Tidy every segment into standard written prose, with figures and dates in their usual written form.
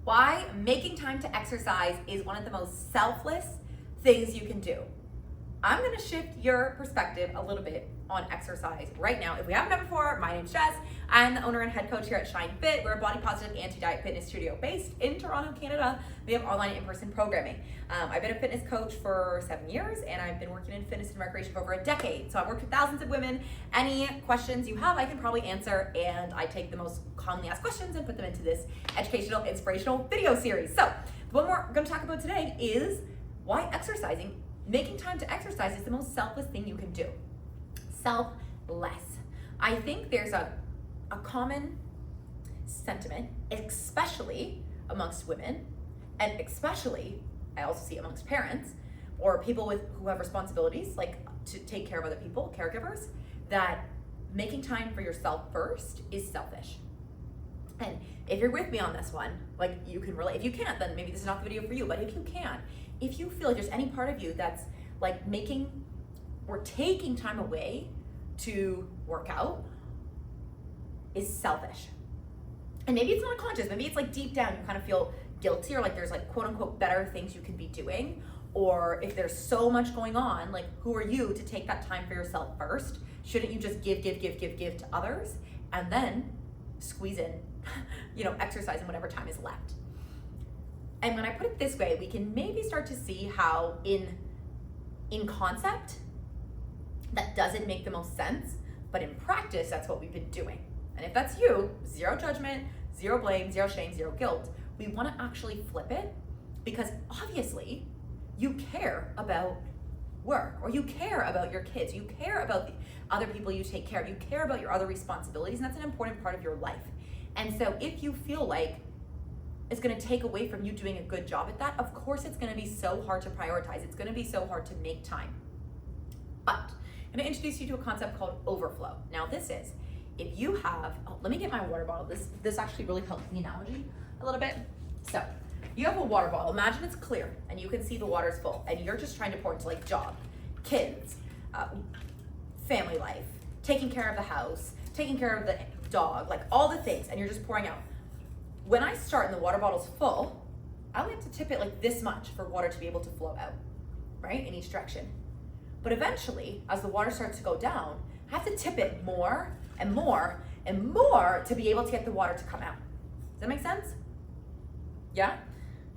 why making time to exercise is one of the most selfless things you can do. I'm gonna shift your perspective a little bit on exercise right now. If we haven't met before, my name's Jess. I'm the owner and head coach here at Shine Fit. We're a body positive anti-diet fitness studio based in Toronto, Canada. We have online in-person programming. I've been a fitness coach for 7 years and I've been working in fitness and recreation for over a decade. So I've worked with thousands of women. Any questions you have, I can probably answer, and I take the most commonly asked questions and put them into this educational, inspirational video series. So the one we're gonna talk about today is why making time to exercise is the most selfless thing you can do. Selfless. I think there's a common sentiment, especially amongst women, and especially I also see amongst parents or people who have responsibilities like to take care of other people, caregivers, that making time for yourself first is selfish. And if you're with me on this one, like you can relate. If you can't, then maybe this is not the video for you, but if you can, if you feel like there's any part of you that's like making or taking time away to work out is selfish. And maybe it's not conscious, maybe it's like deep down you kind of feel guilty, or like there's like quote unquote better things you can be doing, or if there's so much going on, like who are you to take that time for yourself first? Shouldn't you just give to others and then squeeze in exercise in whatever time is left? And when I put it this way, we can maybe start to see how in concept that doesn't make the most sense, but in practice that's what we've been doing. And if that's you, zero judgment, zero blame, zero shame, zero guilt. We want to actually flip it, because obviously you care about work, or you care about your kids, you care about the other people you take care of, you care about your other responsibilities, and that's an important part of your life. And so if you feel like it's going to take away from you doing a good job at that, of course it's going to be so hard to prioritize. It's going to be so hard to make time. But I'm going to introduce you to a concept called overflow. Now this is, if you have, let me get my water bottle. This actually really helps the analogy a little bit. So you have a water bottle. Imagine it's clear and you can see the water's full, and you're just trying to pour into like job, kids, family life, taking care of the house, taking care of the dog, like all the things, and you're just pouring out. When I start and the water bottle's full, I only have to tip it like this much for water to be able to flow out, right, in each direction. But eventually, as the water starts to go down, I have to tip it more and more and more to be able to get the water to come out. Does that make sense? Yeah?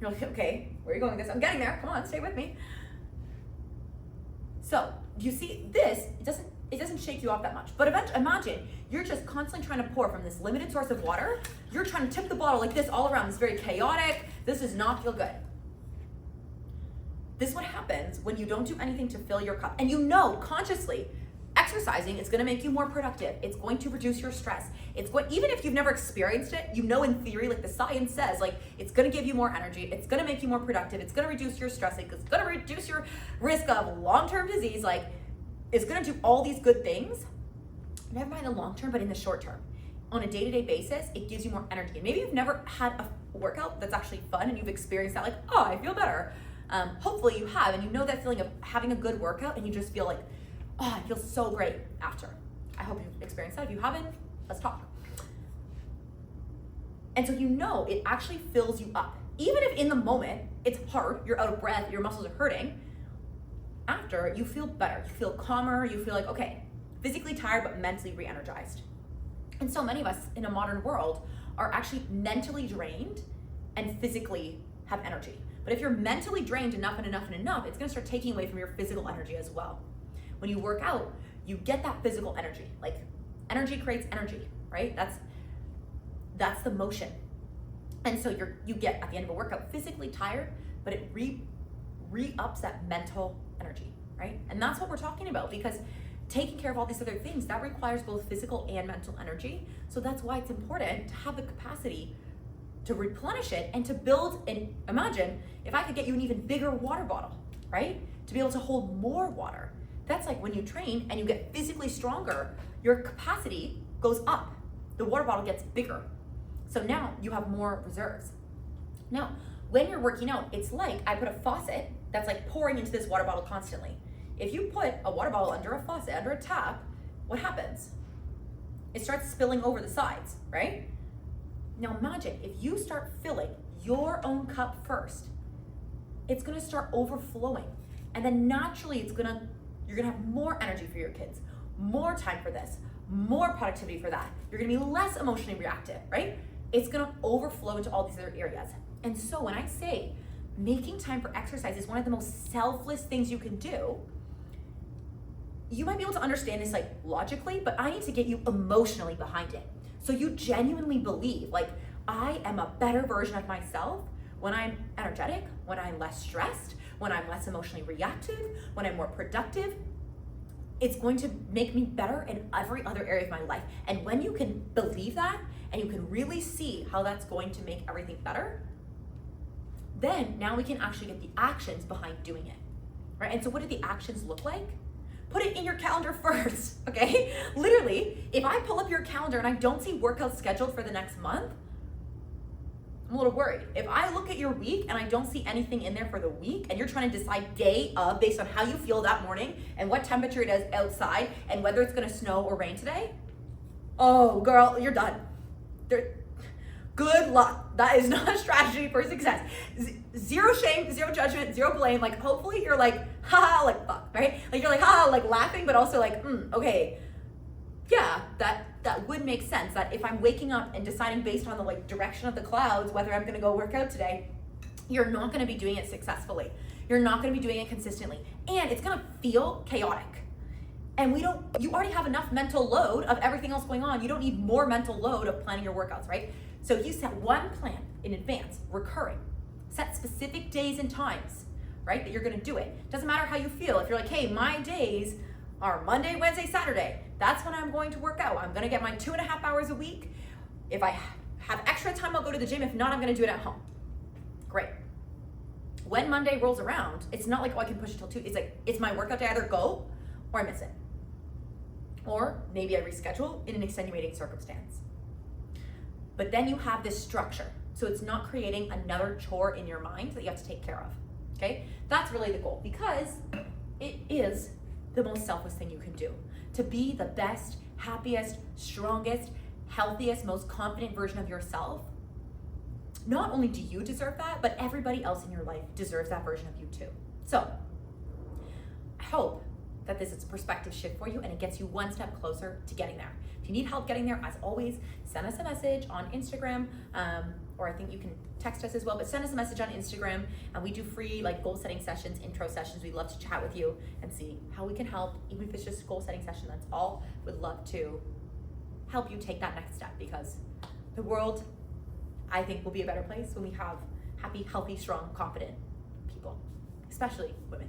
You're like, okay, where are you going with this? I'm getting there. Come on, stay with me. So you see this, it doesn't shake you off that much. But imagine you're just constantly trying to pour from this limited source of water. You're trying to tip the bottle like this all around. It's very chaotic. This does not feel good. This is what happens when you don't do anything to fill your cup. And you know consciously exercising is going to make you more productive. It's going to reduce your stress. Even if you've never experienced it, you know in theory, like the science says, like it's going to give you more energy. It's going to make you more productive. It's going to reduce your stress. It's going to reduce your risk of long-term disease. Like it's going to do all these good things. Never mind the long term, but in the short term, on a day-to-day basis, it gives you more energy. And maybe you've never had a workout that's actually fun and you've experienced that, like, oh, I feel better. Hopefully you have, and you know that feeling of having a good workout and you just feel like, oh, I feel so great after. I hope you've experienced that. If you haven't, let's talk. And so you know it actually fills you up. Even if in the moment it's hard, you're out of breath, your muscles are hurting, after you feel better, you feel calmer, you feel like, okay, physically tired but mentally re-energized. And so many of us in a modern world are actually mentally drained and physically have energy. But if you're mentally drained enough, it's gonna start taking away from your physical energy as well. When you work out, you get that physical energy. Like energy creates energy, right? That's the motion. And so you get at the end of a workout physically tired, but it re-ups that mental energy, right? And that's what we're talking about, because taking care of all these other things, that requires both physical and mental energy. So that's why it's important to have the capacity to replenish it and to build, and imagine if I could get you an even bigger water bottle, right? To be able to hold more water. That's like when you train and you get physically stronger, your capacity goes up. The water bottle gets bigger. So now you have more reserves. Now, when you're working out, it's like I put a faucet that's like pouring into this water bottle constantly. If you put a water bottle under a faucet, under a tap, what happens? It starts spilling over the sides, right? Now imagine if you start filling your own cup first, it's gonna start overflowing. And then naturally you're gonna have more energy for your kids, more time for this, more productivity for that. You're gonna be less emotionally reactive, right? It's gonna overflow into all these other areas. And so when I say making time for exercise is one of the most selfless things you can do, you might be able to understand this like logically, but I need to get you emotionally behind it. So you genuinely believe, like, I am a better version of myself when I'm energetic, when I'm less stressed, when I'm less emotionally reactive, when I'm more productive. It's going to make me better in every other area of my life. And when you can believe that and you can really see how that's going to make everything better, then now we can actually get the actions behind doing it, right? And so what do the actions look like? Put it in your calendar first, okay? Literally, if I pull up your calendar and I don't see workouts scheduled for the next month, I'm a little worried. If I look at your week and I don't see anything in there for the week, and you're trying to decide day of based on how you feel that morning and what temperature it is outside and whether it's gonna snow or rain today, oh girl, you're done. Good luck. That is not a strategy for success. Zero shame, zero judgment, zero blame. Like, hopefully you're like, haha, like fuck, right? Like you're like, haha, like laughing, but also like, okay, yeah, that would make sense. That if I'm waking up and deciding based on the like direction of the clouds whether I'm gonna go work out today, you're not gonna be doing it successfully. You're not gonna be doing it consistently. And it's gonna feel chaotic. And you already have enough mental load of everything else going on. You don't need more mental load of planning your workouts, right? So you set one plan in advance, recurring. Set specific days and times, right, that you're gonna do it. Doesn't matter how you feel. If you're like, hey, my days are Monday, Wednesday, Saturday, that's when I'm going to work out. I'm gonna get my 2.5 hours a week. If I have extra time, I'll go to the gym. If not, I'm gonna do it at home. Great. When Monday rolls around, it's not like, oh, I can push it till 2. It's like, it's my workout day. I either go or I miss it. Or maybe I reschedule in an extenuating circumstance. But then you have this structure. So it's not creating another chore in your mind that you have to take care of, okay? That's really the goal, because it is the most selfless thing you can do. To be the best, happiest, strongest, healthiest, most confident version of yourself, not only do you deserve that, but everybody else in your life deserves that version of you too. So I hope that this is a perspective shift for you and it gets you one step closer to getting there. If you need help getting there, as always, send us a message on Instagram, or I think you can text us as well, but send us a message on Instagram, and we do free like goal setting sessions, intro sessions. We'd love to chat with you and see how we can help, even if it's just a goal setting session, that's all. Would love to help you take that next step, because the world, I think, will be a better place when we have happy, healthy, strong, confident people, especially women.